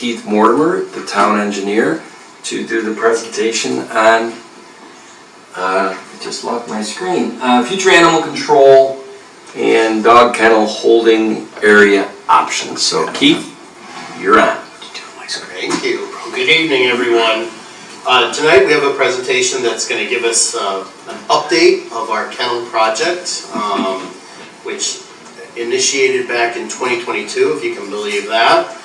Keith Mortimer, the town engineer, to do the presentation on, just locked my screen, future animal control and dog kennel holding area options. So Keith, you're on. Thank you. Good evening, everyone. Tonight we have a presentation that's going to give us an update of our kennel project, which initiated back in 2022, if you can believe that.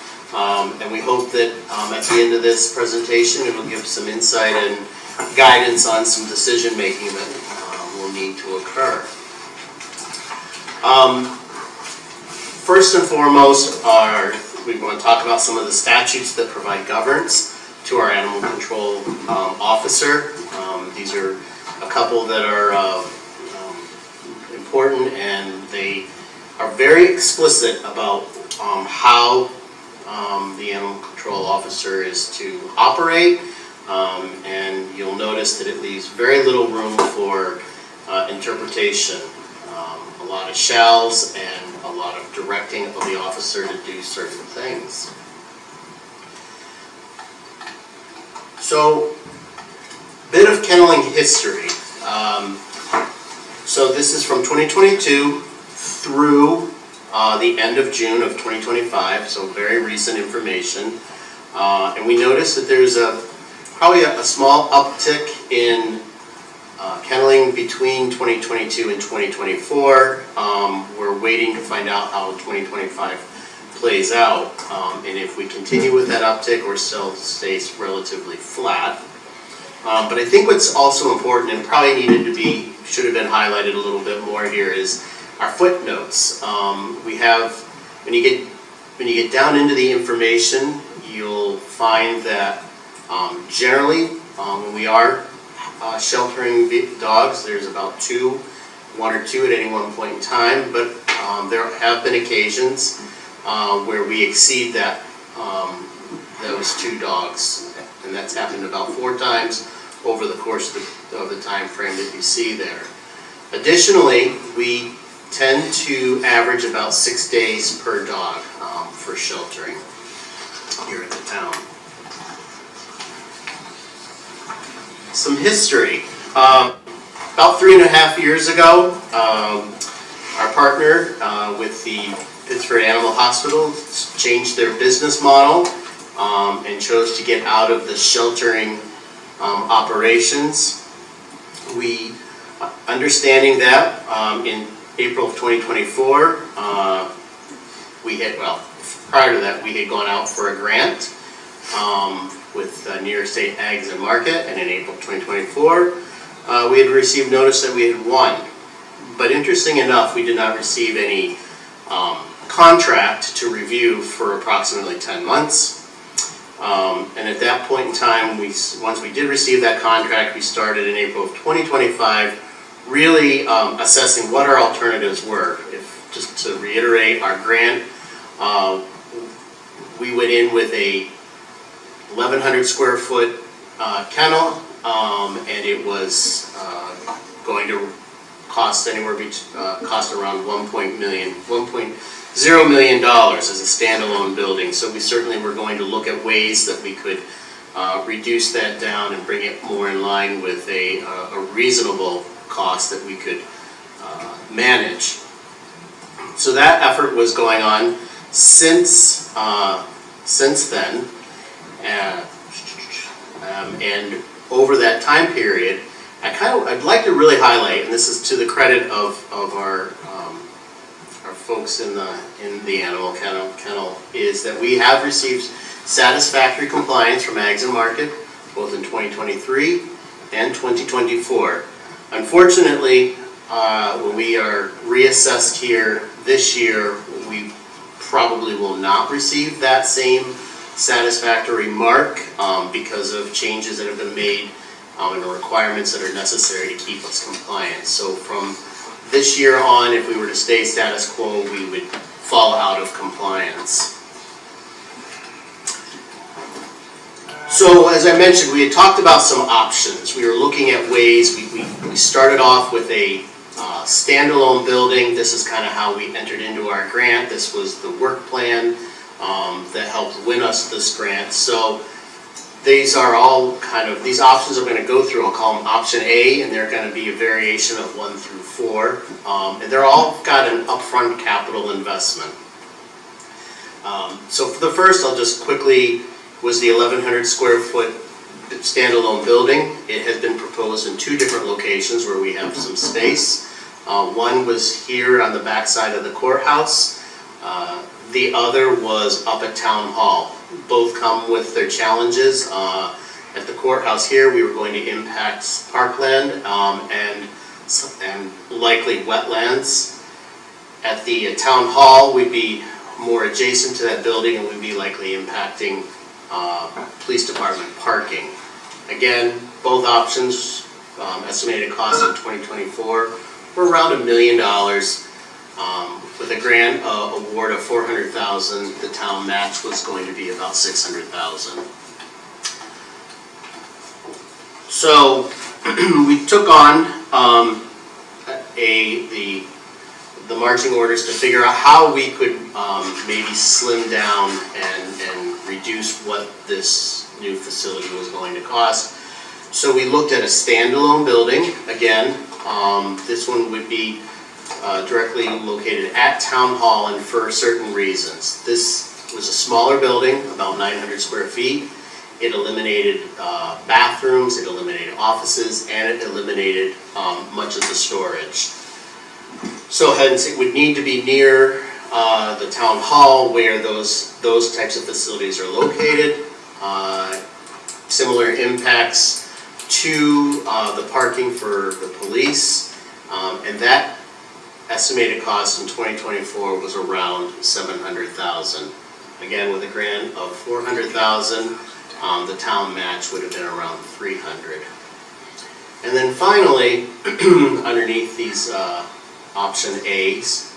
And we hope that at the end of this presentation it will give some insight and guidance on some decision making that will need to occur. First and foremost, we want to talk about some of the statutes that provide governance to our animal control officer. These are a couple that are important, and they are very explicit about how the animal control officer is to operate, and you'll notice that it leaves very little room for interpretation. A lot of shalls and a lot of directing of the officer to do certain things. So, bit of kenneling history. So this is from 2022 through the end of June of 2025, so very recent information. And we notice that there's probably a small uptick in kenneling between 2022 and 2024. We're waiting to find out how 2025 plays out, and if we continue with that uptick or still stays relatively flat. But I think what's also important and probably should have been highlighted a little bit more here is our footnotes. We have, when you get down into the information, you'll find that generally when we are sheltering dogs, there's about one or two at any one point in time, but there have been occasions where we exceed those 2 dogs, and that's happened about 4 times over the course of the time frame that you see there. Additionally, we tend to average about 6 days per dog for sheltering here at the town. Some history. About 3.5 years ago, our partner with the Pittsford Animal Hospital changed their business model and chose to get out of the sheltering operations. We, understanding that, in April of 2024, prior to that, we had gone out for a grant with New York State Ags and Market, and in April 2024, we had received notice that we had won. But interesting enough, we did not receive any contract to review for approximately 10 months. And at that point in time, once we did receive that contract, we started in April of 2025 really assessing what our alternatives were. Just to reiterate, our grant, we went in with a 1,100 square foot kennel, and it was going to cost cost around $1.0 million as a standalone building. So we certainly were going to look at ways that we could reduce that down and bring it more in line with a reasonable cost that we could manage. So that effort was going on since then, and over that time period, I'd like to really highlight, and this is to the credit of our folks in the animal kennel, is that we have received satisfactory compliance from Ags and Market both in 2023 and 2024. Unfortunately, when we are reassessed here this year, we probably will not receive that same satisfactory mark because of changes that have been made and the requirements that are necessary to keep us compliant. So from this year on, if we were to stay status quo, we would fall out of compliance. So as I mentioned, we had talked about some options. We were looking at ways. We started off with a standalone building. This is kind of how we entered into our grant. This was the work plan. that helped win us this grant. So these are all these options are going to go through, I'll call them option A, and they're going to be a variation of 1 through 4. And they're all got an upfront capital investment. So for the first, I'll just quickly, was the 1,100 square foot standalone building. It has been proposed in 2 different locations where we have some space. One was here on the back side of the courthouse. The other was up at Town Hall. Both come with their challenges. At the courthouse here, we were going to impact parkland and likely wetlands. At the Town Hall, we'd be more adjacent to that building, and we'd be likely impacting police department parking. Again, both options, estimated cost in 2024 were around $1 million. With a grant award of $400,000, the town match was going to be about $600,000. So we took on the marching orders to figure out how we could maybe slim down and reduce what this new facility was going to cost. So we looked at a standalone building. Again, this one would be directly located at Town Hall, and for certain reasons. This was a smaller building, about 900 square feet. It eliminated bathrooms, it eliminated offices, and it eliminated much of the storage. So hence it would need to be near the Town Hall where those types of facilities are located. Similar impacts to the parking for the police, and that estimated cost in 2024 was around $700,000. Again, with a grant of $400,000, the town match would have been around $300,000. And then finally, underneath these option A's,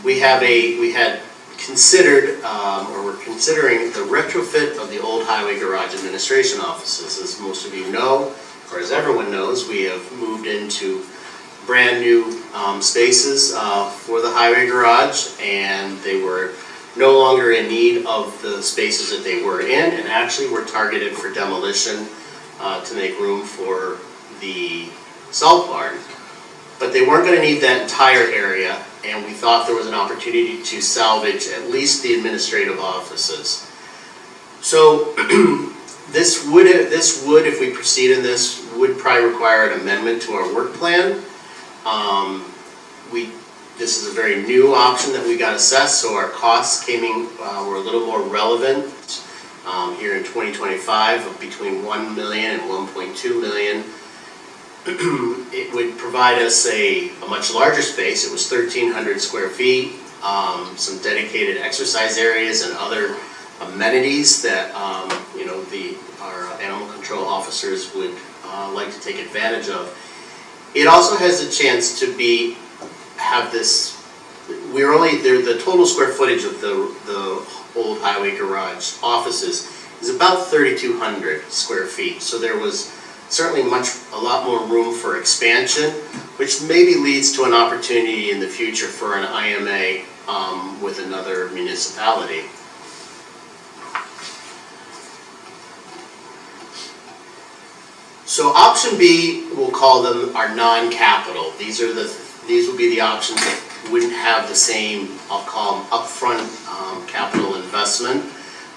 we had considered, or we're considering the retrofit of the old highway garage administration offices. As most of you know, or as everyone knows, we have moved into brand new spaces for the highway garage, and they were no longer in need of the spaces that they were in, and actually were targeted for demolition to make room for the salt barn. But they weren't going to need that entire area, and we thought there was an opportunity to salvage at least the administrative offices. So this would, if we proceed in this, would probably require an amendment to our work plan. This is a very new option that we got assessed, so our costs were a little more relevant here in 2025 of between $1 million and $1.2 million. It would provide us a much larger space. It was 1,300 square feet, some dedicated exercise areas and other amenities that our animal control officers would like to take advantage of. It also has a chance to have this. The total square footage of the old highway garage offices is about 3,200 square feet. So there was certainly a lot more room for expansion, which maybe leads to an opportunity in the future for an IMA with another municipality. So option B, we'll call them our non-capital. These will be the options that wouldn't have the same, I'll call them upfront capital investment.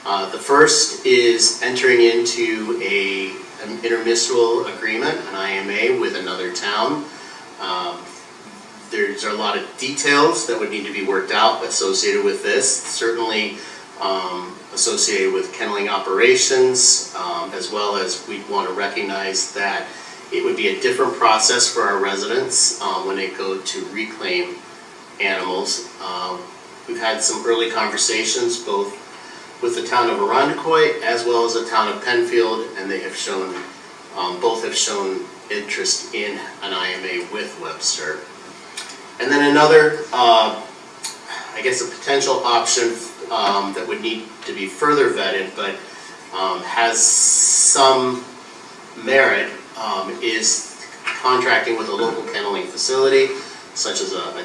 The first is entering into an intermunicipal agreement, an IMA, with another town. There's a lot of details that would need to be worked out associated with this. Certainly associated with kenneling operations, as well as we'd want to recognize that it would be a different process for our residents when they go to reclaim animals. We've had some early conversations both with the town of Arundecoy as well as the town of Penfield, and they have shown, both have shown interest in an IMA with Webster. And then another, I guess a potential option that would need to be further vetted, but has some merit, is contracting with a local kenneling facility, such as a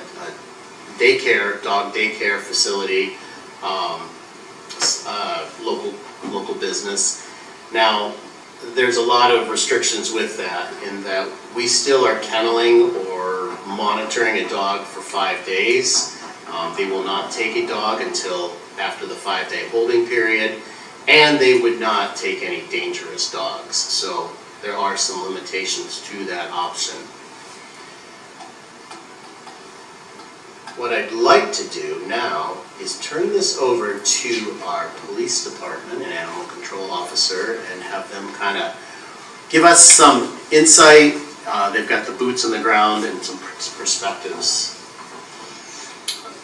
dog daycare facility, local business. Now, there's a lot of restrictions with that, in that we still are kenneling or monitoring a dog for 5 days. They will not take a dog until after the 5-day holding period, and they would not take any dangerous dogs. So there are some limitations to that option. What I'd like to do now is turn this over to our police department and animal control officer and have them kind of give us some insight. They've got the boots on the ground and some perspectives.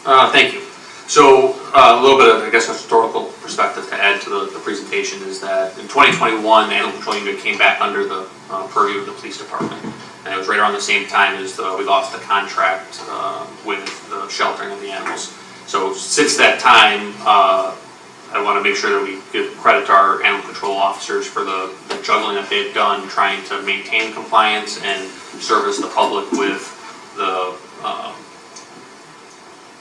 Thank you. So a little bit of, I guess, a historical perspective to add to the presentation is that in 2021, the Animal Control Unit came back under the purview of the police department. And it was right around the same time as we lost the contract with the sheltering of the animals. So since that time, I want to make sure that we give credit to our animal control officers for the juggling that they've done trying to maintain compliance and service the public with the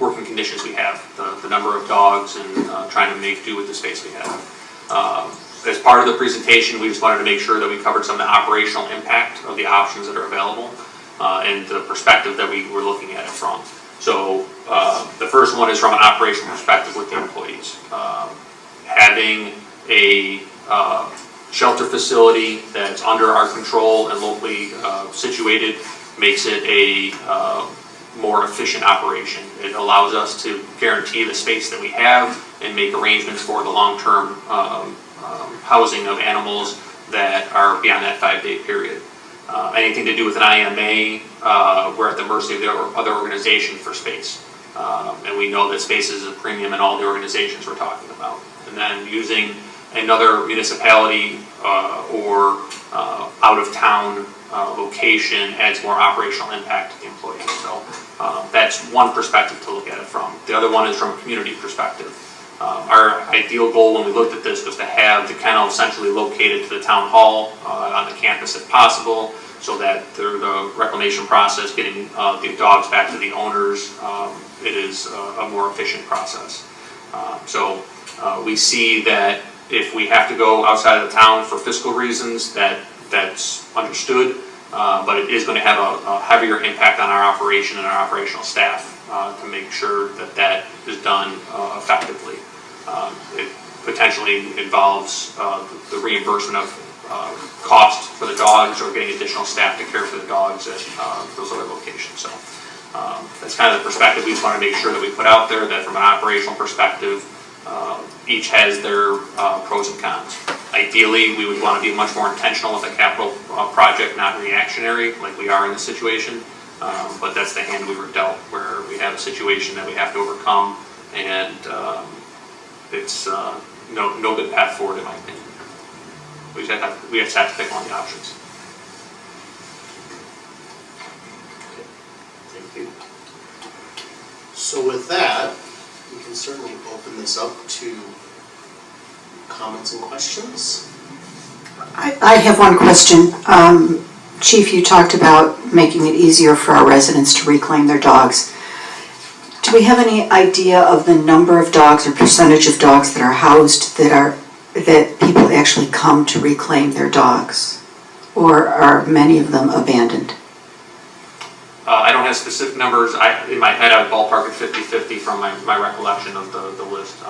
working conditions we have, the number of dogs, and trying to make do with the space we have. As part of the presentation, we just wanted to make sure that we covered some of the operational impact of the options that are available and the perspective that we were looking at it from. So the first one is from an operational perspective with the employees. Having a shelter facility that's under our control and locally situated makes it a more efficient operation. It allows us to guarantee the space that we have and make arrangements for the long-term housing of animals that are beyond that 5-day period. Anything to do with an IMA, we're at the mercy of the other organization for space. And we know that space is a premium in all the organizations we're talking about. And then using another municipality or out-of-town location adds more operational impact to the employees. So that's one perspective to look at it from. The other one is from a community perspective. Our ideal goal when we looked at this was to have the kennel essentially located to the town hall on the campus if possible, so that through the reclamation process, getting the dogs back to the owners, it is a more efficient process. So we see that if we have to go outside of the town for fiscal reasons, that's understood, but it is going to have a heavier impact on our operation and our operational staff to make sure that that is done effectively. It potentially involves the reimbursement of cost for the dogs or getting additional staff to care for the dogs at those other locations. So that's kind of the perspective we just want to make sure that we put out there, that from an operational perspective, each has their pros and cons. Ideally, we would want to be much more intentional with a capital project, not reactionary like we are in this situation. But that's the hand we were dealt, where we have a situation that we have to overcome, and it's no good path forward in my opinion. We just have to pick one of the options. Okay. Thank you. So with that, we can certainly open this up to comments and questions. I have one question. Chief, you talked about making it easier for our residents to reclaim their dogs. Do we have any idea of the number of dogs or percentage of dogs that are housed that people actually come to reclaim their dogs? Or are many of them abandoned? I don't have specific numbers. In my head, I would ballpark it 50-50 from my recollection of the list.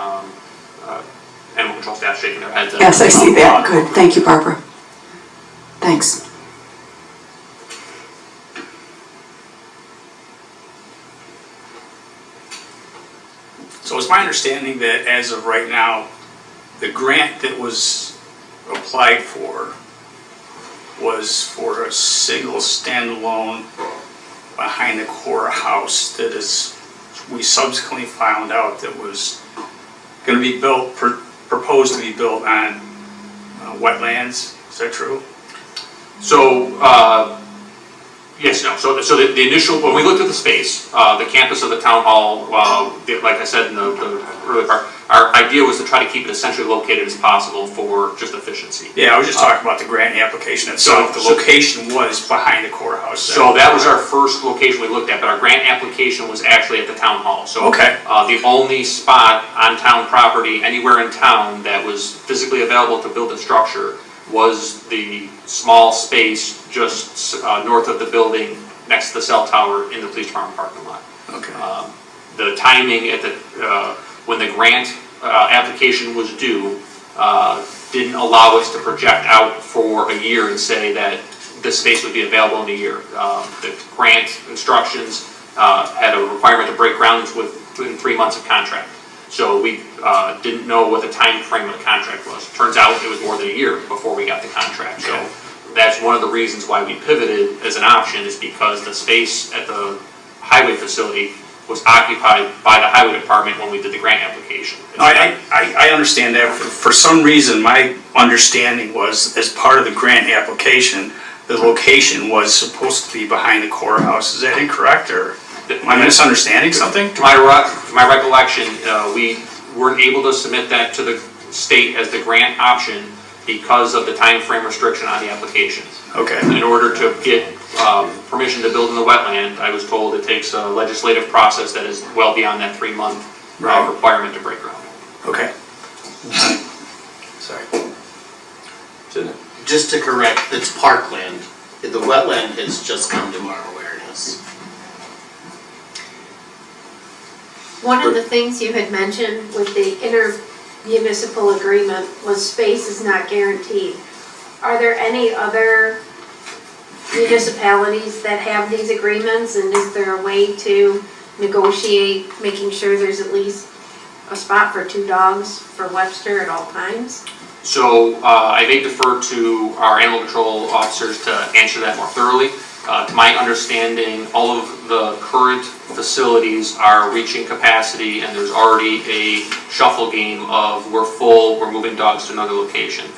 Animal control staff shaking their heads. Yes, I see that. Good. Thank you, Barbara. Thanks. So it's my understanding that as of right now, the grant that was applied for was for a single standalone behind the core house that is, we subsequently found out that was going to be built, proposed to be built on wetlands. Is that true? So Yes, no, so the initial, when we looked at the space, the campus of the town hall, like I said in the earlier part, our idea was to try to keep it essentially located as possible for just efficiency. Yeah, I was just talking about the grant application itself. The location was behind the courthouse. So that was our first location we looked at, but our grant application was actually at the town hall. So Okay. the only spot on town property, anywhere in town, that was physically available to build a structure was the small space just north of the building next to the cell tower in the police department parking lot. Okay. The timing at the, when the grant application was due, didn't allow us to project out for a year and say that this space would be available in a year. The grant instructions had a requirement to break ground within 3 months of contract. So we didn't know what the time frame of the contract was. Turns out it was more than a year before we got the contract. So that's one of the reasons why we pivoted as an option, is because the space at the highway facility was occupied by the highway department when we did the grant application. No, I understand that. For some reason, my understanding was, as part of the grant application, the location was supposed to be behind the courthouse. Is that incorrect, or am I misunderstanding something? To my recollection, we weren't able to submit that to the state as the grant option because of the time frame restriction on the application. Okay. In order to get permission to build in the wetland, I was told it takes a legislative process that is well beyond that 3-month Right. requirement to break ground. Okay. Sorry. Just to correct, it's parkland. The wetland has just come to our awareness. One of the things you had mentioned with the intermunicipal agreement was space is not guaranteed. Are there any other municipalities that have these agreements, and is there a way to negotiate making sure there's at least a spot for 2 dogs for Webster at all times? So I may defer to our animal control officers to answer that more thoroughly. To my understanding, all of the current facilities are reaching capacity, and there's already a shuffle game of we're full, we're moving dogs to another location.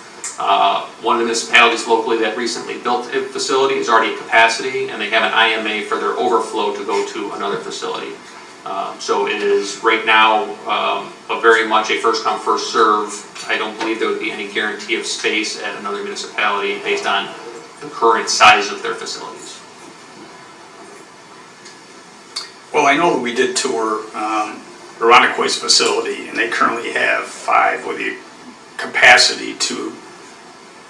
One of the municipalities locally that recently built a facility is already at capacity, and they have an IMA for their overflow to go to another facility. So it is right now a very much a first come, first serve. I don't believe there would be any guarantee of space at another municipality based on the current size of their facilities. Well, I know that we did tour Aronico's facility, and they currently have 5 with the capacity to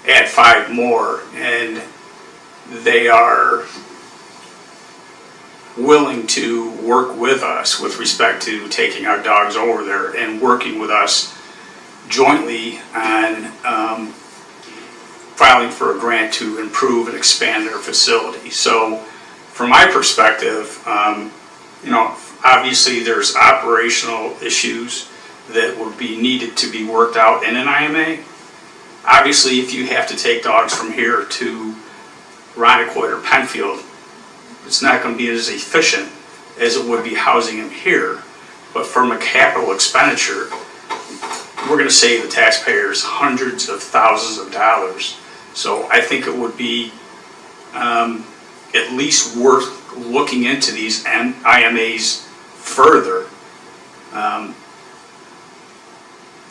add 5 more, and they are willing to work with us with respect to taking our dogs over there and working with us jointly on filing for a grant to improve and expand their facility. So from my perspective, you know, obviously there's operational issues that would be needed to be worked out in an IMA. Obviously, if you have to take dogs from here to Ronicoit or Penfield, it's not going to be as efficient as it would be housing them here. But from a capital expenditure, we're going to save the taxpayers hundreds of thousands of dollars. So I think it would be at least worth looking into these IMAs further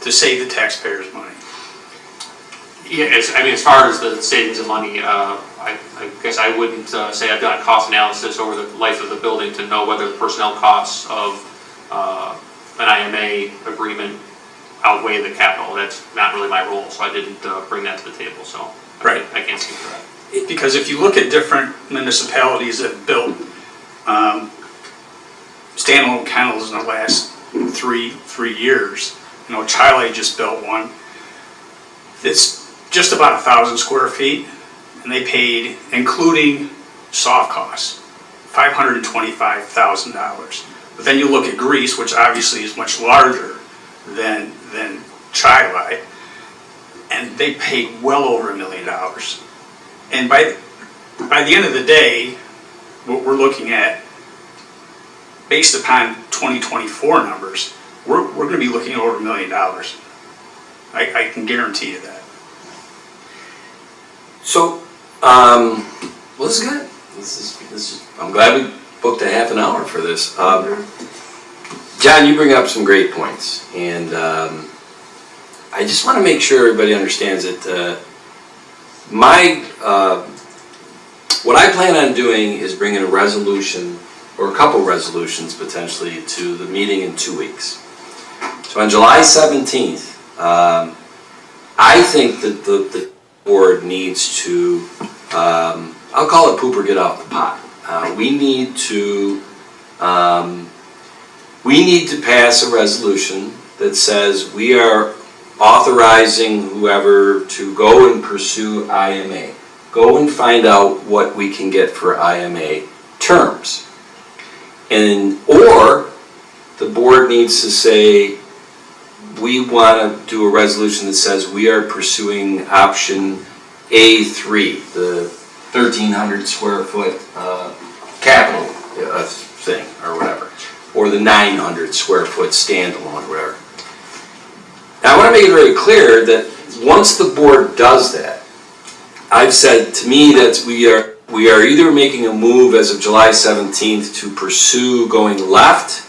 to save the taxpayers money. Yeah, I mean, as far as the savings of money, I guess I wouldn't say I've done a cost analysis over the life of the building to know whether the personnel costs of an IMA agreement outweigh the capital. That's not really my role, so I didn't bring that to the table, so Right. I can't speak to that. Because if you look at different municipalities that built standalone kennels in the last three years, you know, Chile just built one. It's just about 1,000 square feet, and they paid, including soft costs, $525,000. But then you look at Greece, which obviously is much larger than Chile, and they paid well over $1 million. And by the end of the day, what we're looking at, based upon 2024 numbers, we're going to be looking at over $1 million. I can guarantee you that. So, well, this is good. I'm glad we booked a half an hour for this. John, you bring up some great points, and I just want to make sure everybody understands that what I plan on doing is bringing a resolution, or a couple resolutions potentially, to the meeting in 2 weeks. So on July 17th, I think that the board needs to, I'll call it poop or get off the pot. We need to pass a resolution that says we are authorizing whoever to go and pursue IMA. Go and find out what we can get for IMA terms. Or the board needs to say, we want to do a resolution that says we are pursuing option A3, the 1,300 square foot capital thing or whatever, or the 900 square foot standalone or whatever. Now I want to make it very clear that once the board does that, I've said to me that we are either making a move as of July 17th to pursue going left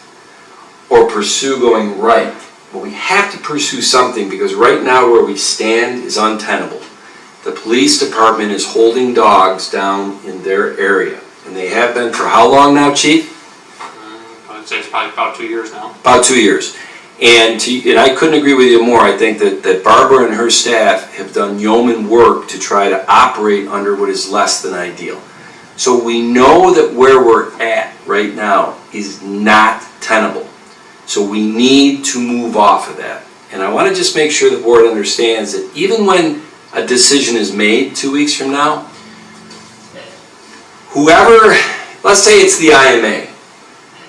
or pursue going right. But we have to pursue something, because right now where we stand is untenable. The police department is holding dogs down in their area, and they have been for how long now, Chief? I'd say it's probably about 2 years now. About 2 years. And I couldn't agree with you more. I think that Barbara and her staff have done yeoman work to try to operate under what is less than ideal. So we know that where we're at right now is not tenable. So we need to move off of that. And I want to just make sure the board understands that even when a decision is made 2 weeks from now, whoever, let's say it's the IMA,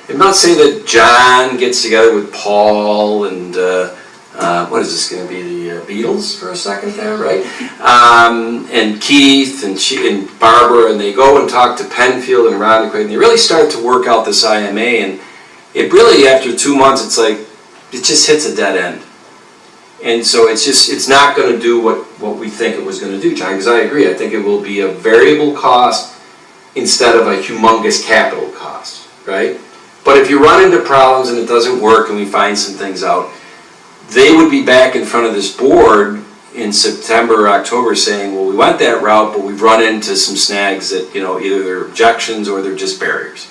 and let's say that John gets together with Paul and, what is this going to be, the Beatles for a second there, right? And Keith and Barbara, and they go and talk to Penfield and Rodney, and they really start to work out this IMA, and it really, after 2 months, it's like, it just hits a dead end. And so it's not going to do what we think it was going to do, John, because I agree. I think it will be a variable cost instead of a humongous capital cost, right? But if you run into problems and it doesn't work and we find some things out, they would be back in front of this board in September or October saying, well, we went that route, but we've run into some snags that, either they're objections or they're just barriers.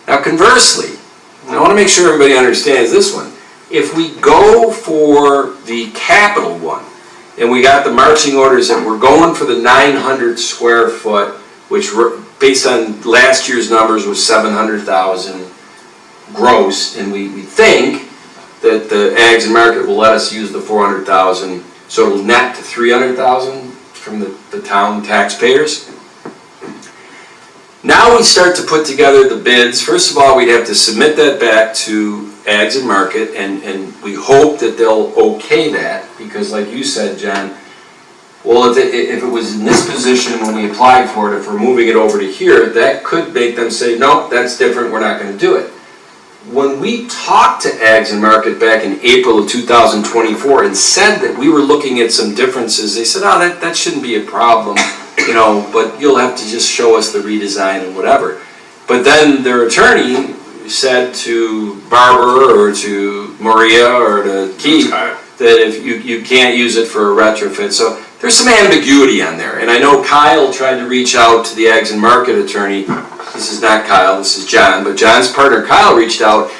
Now, conversely, I want to make sure everybody understands this one. If we go for the capital one, and we got the marching orders that we're going for the 900 square foot, which based on last year's numbers was 700,000 gross, and we think that the Ags and Market will let us use the 400,000, so it'll net to 300,000 from the town taxpayers. Now we start to put together the bids. First of all, we'd have to submit that back to Ags and Market, and we hope that they'll okay that, because like you said, John, well, if it was in this position when we applied for it, if we're moving it over to here, that could make them say, no, that's different, we're not going to do it. When we talked to Ags and Market back in April of 2024 and said that we were looking at some differences, they said, oh, that shouldn't be a problem, but you'll have to just show us the redesign and whatever. But then their attorney said to Barbara or to Maria or to Keith that if you can't use it for a retrofit. So there's some ambiguity on there. And I know Kyle tried to reach out to the Ags and Market attorney. This is not Kyle, this is John. But John's partner Kyle reached out,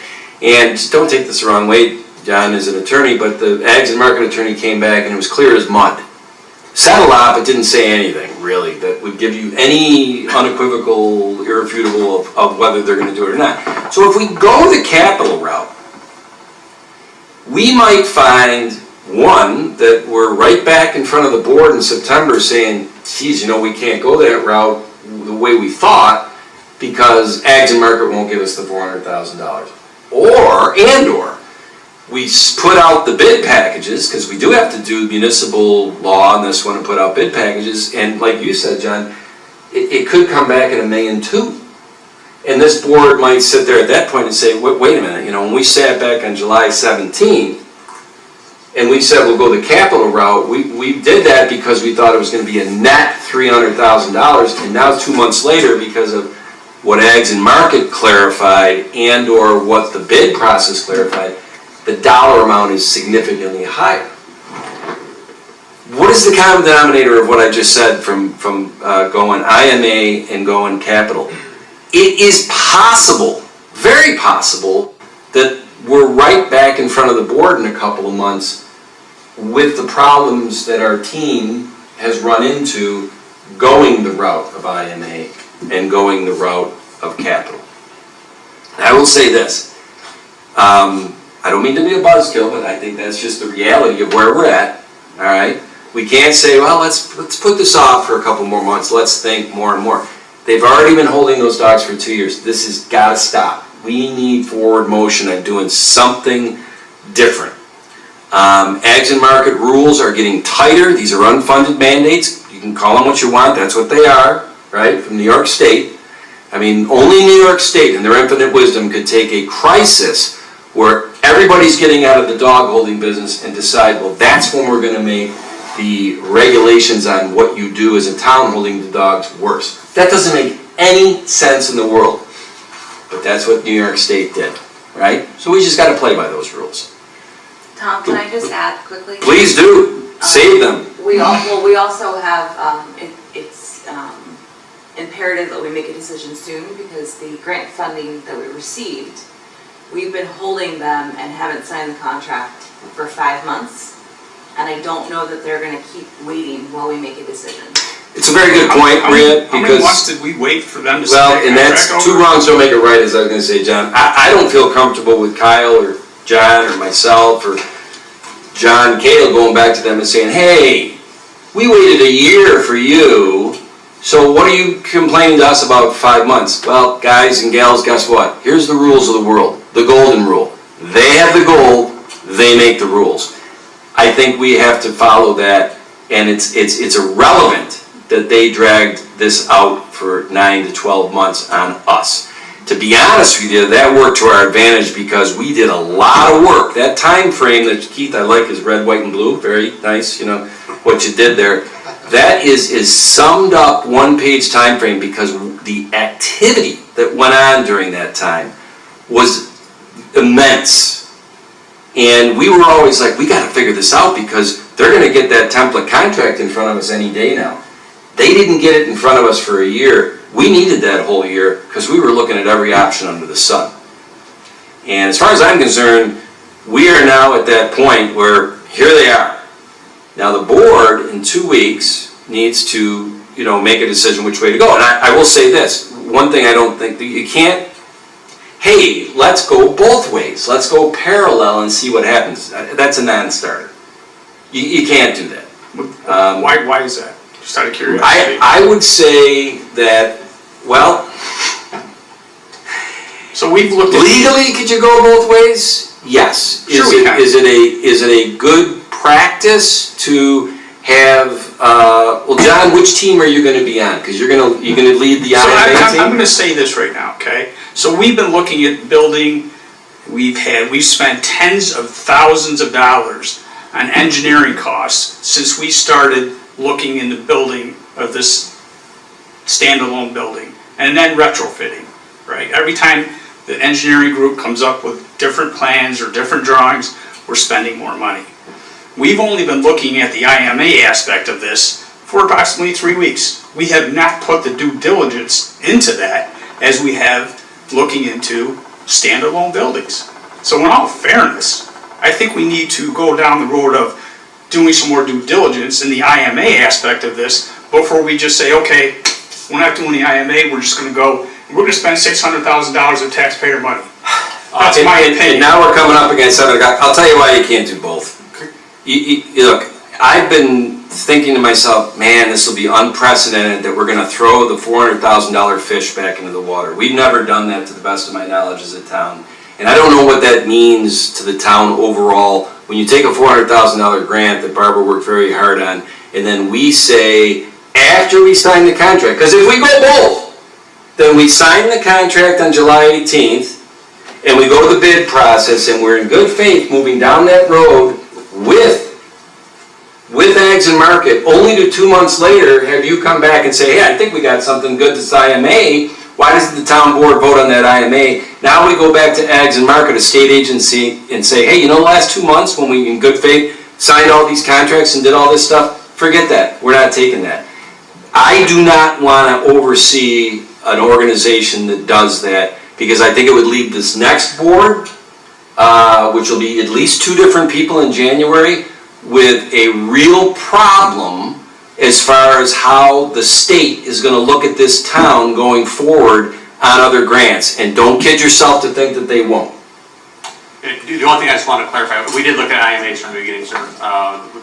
and don't take this the wrong way, John is an attorney, but the Ags and Market attorney came back and it was clear as mud. Said a lot, but didn't say anything, really, that would give you any unequivocal, irrefutable of whether they're going to do it or not. So if we go the capital route, we might find, one, that we're right back in front of the board in September saying, geez, we can't go that route the way we thought because Ags and Market won't give us the $400,000. Or we put out the bid packages, because we do have to do municipal law on this one and put out bid packages, and like you said, John, it could come back at $1.2 million. And this board might sit there at that point and say, wait a minute, when we sat back on July 17th, and we said we'll go the capital route, we did that because we thought it was gonna be a net $300,000, and now 2 months later, because of what Ags and Market clarified and/or what the bid process clarified, the dollar amount is significantly higher. What is the common denominator of what I just said from going IMA and going capital? It is possible, very possible, that we're right back in front of the board in a couple of months with the problems that our team has run into going the route of IMA and going the route of capital. And I will say this, I don't mean to be a buzzkill, but I think that's just the reality of where we're at, all right? We can't say, well, let's put this off for a couple more months, let's think more and more. They've already been holding those dogs for 2 years. This has got to stop. We need forward motion and doing something different. Ags and Market rules are getting tighter. These are unfunded mandates. You can call them what you want. That's what they are, right, from New York State. I mean, only New York State, in their infinite wisdom, could take a crisis where everybody's getting out of the dog holding business and decide, well, that's when we're going to make the regulations on what you do as a town holding the dogs worse. That doesn't make any sense in the world. But that's what New York State did, right? So we just got to play by those rules. Tom, can I just add quickly? Please do. Save them. We also have, it's imperative that we make a decision soon because the grant funding that we received, we've been holding them and haven't signed the contract for 5 months. And I don't know that they're going to keep waiting while we make a decision. It's a very good point, Maria, How many because, months did we wait for them to well, sign and the that's contract two over? wrongs don't make it right, as I was going to say, John. I don't feel comfortable with Kyle or John or myself or John Cato going back to them and saying, hey, we waited a year for you, so what are you complaining to us about 5 months? Well, guys and gals, guess what? Here's the rules of the world, the golden rule. They have the gold, they make the rules. I think we have to follow that, and it's irrelevant that they dragged this out for 9 to 12 months on us. To be honest with you, that worked to our advantage because we did a lot of work. That time frame that, Keith, I like is red, white, and blue. Very nice, you know, what you did there. That is summed up one-page time frame because the activity that went on during that time was immense. And we were always like, we got to figure this out because they're going to get that template contract in front of us any day now. They didn't get it in front of us for a year. We needed that whole year because we were looking at every option under the sun. And as far as I'm concerned, we are now at that point where here they are. Now the board in 2 weeks needs to, you know, make a decision which way to go. And I will say this, one thing I don't think, you can't, hey, let's go both ways. Let's go parallel and see what happens. That's a non-starter. You can't do that. Why is that? Just out of curiosity. I would say that, well, so we've looked at legally, could you go both ways? Yes. Sure we can. Is it a good practice to have? Well, John, which team are you going to be on? Because you're going to lead the IMA team. I'm going to say this right now, okay? So we've been looking at building. We've spent tens of thousands of dollars on engineering costs since we started looking into building of this standalone building and then retrofitting, right? Every time the engineering group comes up with different plans or different drawings, we're spending more money. We've only been looking at the IMA aspect of this for approximately 3 weeks. We have not put the due diligence into that as we have looking into standalone buildings. So in all fairness, I think we need to go down the road of doing some more due diligence in the IMA aspect of this before we just say, okay, we're not doing the IMA, we're just going to go, we're going to spend $600,000 of taxpayer money. That's my opinion. And now we're coming up against 7 o'clock. I'll tell you why you can't do both. Look, I've been thinking to myself, man, this will be unprecedented that we're going to throw the $400,000 fish back into the water. We've never done that to the best of my knowledge as a town. And I don't know what that means to the town overall. When you take a $400,000 grant that Barbara worked very hard on, and then we say, after we sign the contract, because if we go both, then we sign the contract on July 18th, and we go to the bid process, and we're in good faith moving down that road with Ags and Market, only to 2 months later have you come back and say, hey, I think we got something good this IMA. Why doesn't the town board vote on that IMA? Now we go back to Ags and Market, a state agency, and say, hey, the last 2 months when we, in good faith, signed all these contracts and did all this stuff, forget that. We're not taking that. I do not want to oversee an organization that does that, because I think it would leave this next board, which will be at least 2 different people in January, with a real problem as far as how the state is going to look at this town going forward on other grants. And don't kid yourself to think that they won't. The only thing I just want to clarify, we did look at IMAs from the beginning, sir.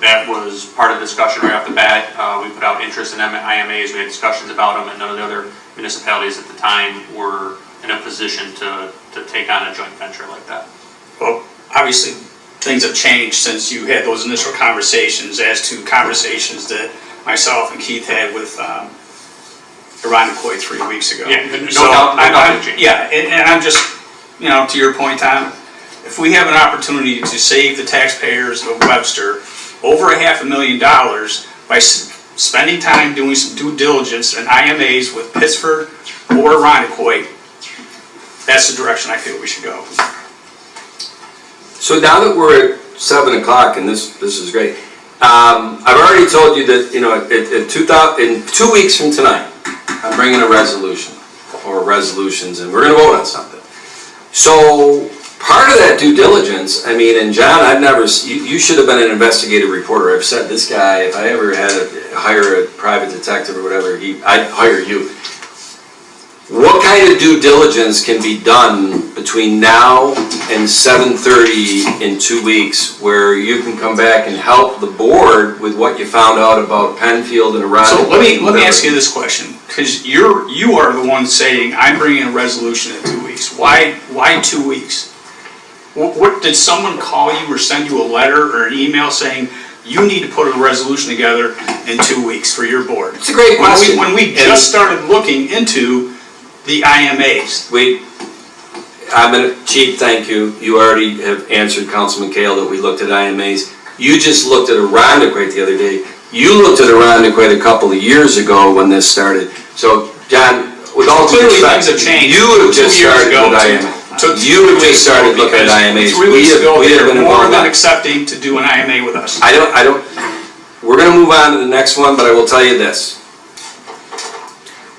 That was part of the discussion right off the bat. We put out interest in IMAs, we had discussions about them, and none of the other municipalities at the time were in a position to take on a joint venture like that. Well, obviously, things have changed since you had those initial conversations as to conversations that myself and Keith had with Irondequoit 3 weeks ago. Yeah, no doubt. Yeah, and I'm just, to your point, Tom, if we have an opportunity to save the taxpayers of Webster over $500,000 by spending time doing some due diligence and IMAs with Pittsford or Irondequoit, that's the direction I feel we should go. So now that we're at 7 o'clock, and this is great, I've already told you that, in 2 weeks from tonight, I'm bringing a resolution, or resolutions, and we're going to vote on something. So part of that due diligence, and John, you should have been an investigative reporter. I've said this guy, if I ever had to hire a private detective or whatever, I'd hire you. What kind of due diligence can be done between now and 7:30 in 2 weeks where you can come back and help the board with what you found out about Penfield and Irondequoit? So let me ask you this question, because you are the one saying I'm bringing a resolution in 2 weeks. Why 2 weeks? What did someone call you or send you a letter or an email saying you need to put a resolution together in 2 weeks for your board? It's a great question. When we just started looking into the IMAs. Chief, thank you. You already have answered Councilman Kale that we looked at IMAs. You just looked at Irondequoit the other day. You looked at Irondequoit a couple of years ago when this started. So, John, with all due respect, things have changed. you would have just started with IMAs. You would have just started looking at IMAs. 3 weeks ago, we they have were been more involved. than accepting to do an IMA with us. We're going to move on to the next one, but I will tell you this.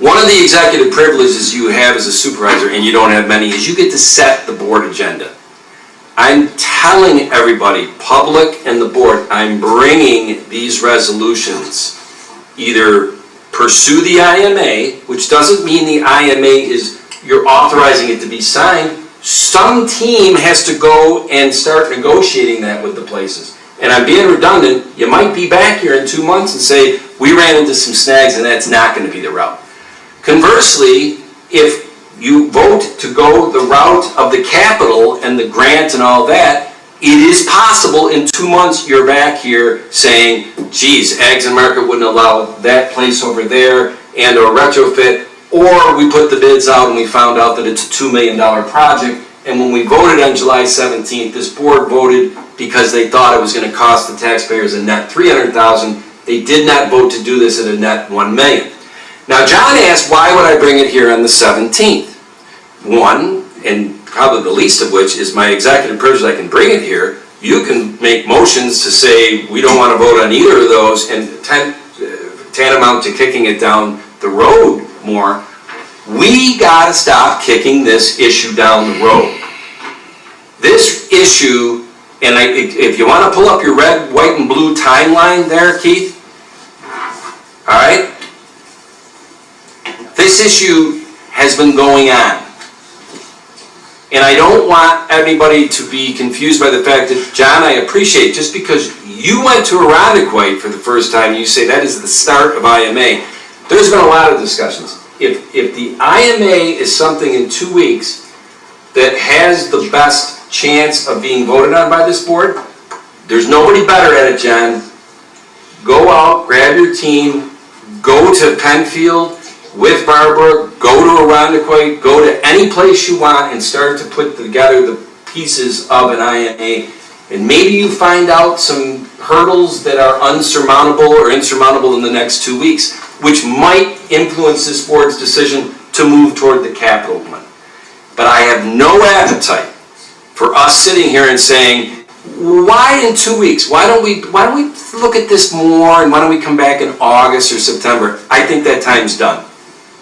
One of the executive privileges you have as a supervisor, and you don't have many, is you get to set the board agenda. I'm telling everybody, public and the board, I'm bringing these resolutions. Either pursue the IMA, which doesn't mean the IMA is, you're authorizing it to be signed. Some team has to go and start negotiating that with the places. And I'm being redundant, you might be back here in 2 months and say, we ran into some snags and that's not going to be the route. Conversely, if you vote to go the route of the capital and the grant and all that, it is possible in 2 months you're back here saying, geez, Ags and Market wouldn't allow that place over there and or retrofit, or we put the bids out and we found out that it's a $2 million project, and when we voted on July 17th, this board voted because they thought it was going to cost the taxpayers a net $300,000. They did not vote to do this at a net $1 million. Now, John asked, why would I bring it here on the 17th? One, and probably the least of which, is my executive privilege. I can bring it here. You can make motions to say we don't want to vote on either of those, and tantamount to kicking it down the road more. We got to stop kicking this issue down the road. This issue, and if you want to pull up your red, white, and blue timeline there, Keith, all right? This issue has been going on. And I don't want anybody to be confused by the fact that, John, I appreciate, just because you went to Irondequoit for the first time, you say that is the start of IMA. There's been a lot of discussions. If the IMA is something in 2 weeks that has the best chance of being voted on by this board, there's nobody better at it, John. Go out, grab your team, go to Penfield with Barbara, go to Irondequoit, go to any place you want and start to put together the pieces of an IMA And maybe you find out some hurdles that are unsurmountable or insurmountable in the next 2 weeks, which might influence this board's decision to move toward the capital one. But I have no appetite for us sitting here and saying, why in 2 weeks? Why don't we look at this more, and why don't we come back in August or September? I think that time's done.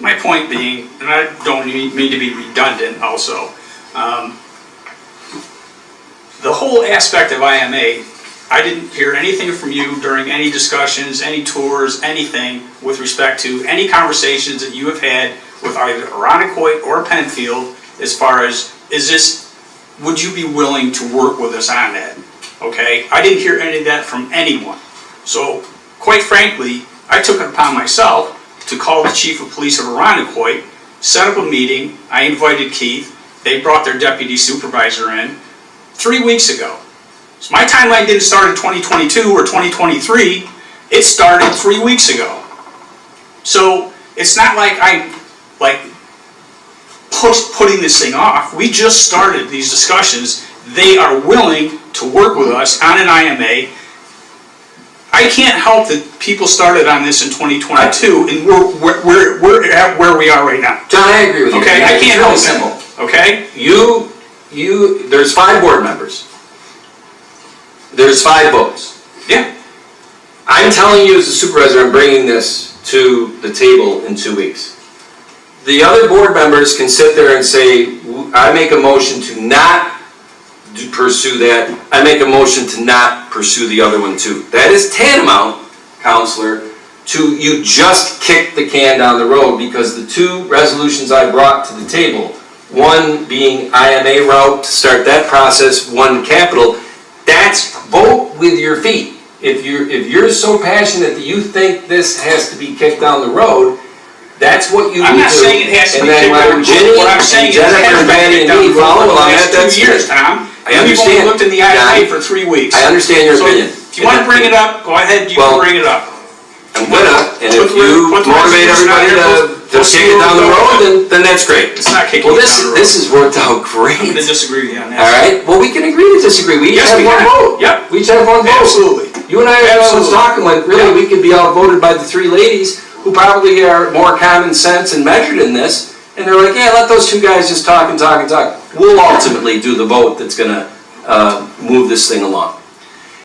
My point being, and I don't mean to be redundant also, the whole aspect of IMA, I didn't hear anything from you during any discussions, any tours, anything with respect to any conversations that you have had with either Aronicoit or Penfield as far as, would you be willing to work with us on that? Okay, I didn't hear any of that from anyone. So, quite frankly, I took it upon myself to call the chief of police of Aronicoit, set up a meeting, I invited Keith, they brought their deputy supervisor in 3 weeks ago. So my timeline didn't start in 2022 or 2023, it started 3 weeks ago. So, it's not like I'm putting this thing off. We just started these discussions. They are willing to work with us on an IMA. I can't help that people started on this in 2022, and we're at where we are right now. John, I agree with you. Okay, I can't help It's really it. simple. Okay? There's 5 board members. There's 5 votes. Yeah. I'm telling you as a supervisor, I'm bringing this to the table in 2 weeks. The other board members can sit there and say, I make a motion to not pursue that. I make a motion to not pursue the other one too. That is tantamount, Counselor, to you just kick the can down the road, because the 2 resolutions I brought to the table, one being IMA route to start that process, one capital, that's vote with your feet. If you're so passionate that you think this has to be kicked down the road, that's what you I'm do. not saying it has to And be then kicked down when the Jenny road. What I'm and saying is it Jennifer has and been Patty kicked and down me the road follow for the along, last that's 2 years, good. Tom. I understand. We've only looked in the IMA John, for 3 weeks. I understand your opinion. If you want to bring it up, go ahead, you Well, can bring it up. I'm gonna, and if Put you the motivate resolution out everybody here, to kick it down the road, then that's great. It's not kicking Well, it down the road. this has worked out I'm great. going to disagree with you on that. All right, well, we can agree to disagree. We each Yes, have we one can. vote. Yep. We each have one vote. Absolutely. You and I was Absolutely. talking like, really, Yep. we could be outvoted by the 3 ladies who probably are more common sense and measured in this. And they're like, yeah, let those 2 guys just talk and talk and talk. We'll ultimately do the vote that's gonna move this thing along.